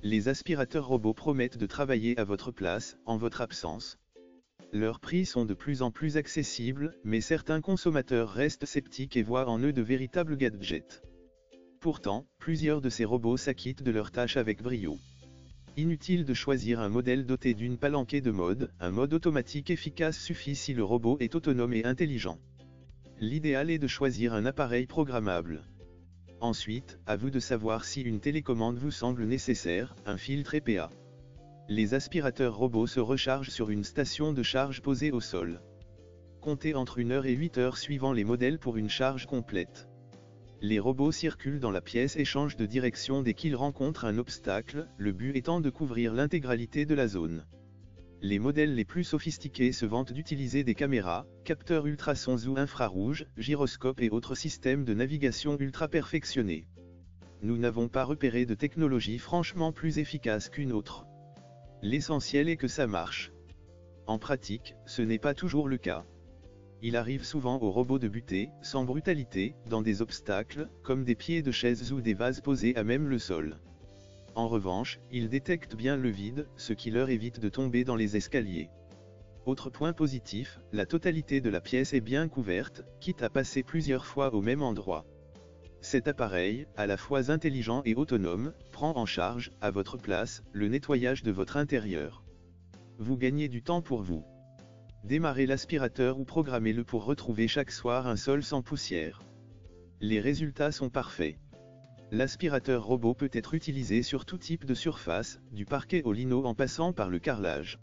Les aspirateurs robots promettent de travailler à votre place, en votre absence. Leurs prix sont de plus en plus accessibles, mais certains consommateurs restent sceptiques et voient en eux de véritables gadgets. Pourtant, plusieurs de ces robots s'acquittent de leurs tâches avec brio. Inutile de choisir un modèle doté d'une palanquée de mode, un mode automatique efficace suffit si le robot est autonome et intelligent. L'idéal est de choisir un appareil programmable. Ensuite, à vous de savoir si une télécommande vous semble nécessaire, un filtre EPA. Les aspirateurs robots se rechargent sur une station de charge posée au sol. Comptez entre 1 heure et 8 heures suivant les modèles pour une charge complète. Les robots circulent dans la pièce et changent de direction dès qu'ils rencontrent un obstacle, le but étant de couvrir l'intégralité de la zone. Les modèles les plus sophistiqués se vantent d'utiliser des caméras, capteurs ultrasons ou infrarouges, gyroscopes et autres systèmes de navigation ultra perfectionnés. Nous n'avons pas repéré de technologie franchement plus efficace qu'une autre. L'essentiel est que ça marche. En pratique, ce n'est pas toujours le cas. Il arrive souvent aux robots de buter, sans brutalité, dans des obstacles, comme des pieds de chaises ou des vases posés à même le sol. En revanche, ils détectent bien le vide, ce qui leur évite de tomber dans les escaliers. Autre point positif, la totalité de la pièce est bien couverte, quitte à passer plusieurs fois au même endroit. Cet appareil, à la fois intelligent et autonome, prend en charge, à votre place, le nettoyage de votre intérieur. Vous gagnez du temps pour vous. Démarrez l'aspirateur ou programmez-le pour retrouver chaque soir un sol sans poussière. Les résultats sont parfaits. L'aspirateur robot peut être utilisé sur tout type de surface, du parquet au lino en passant par le carrelage.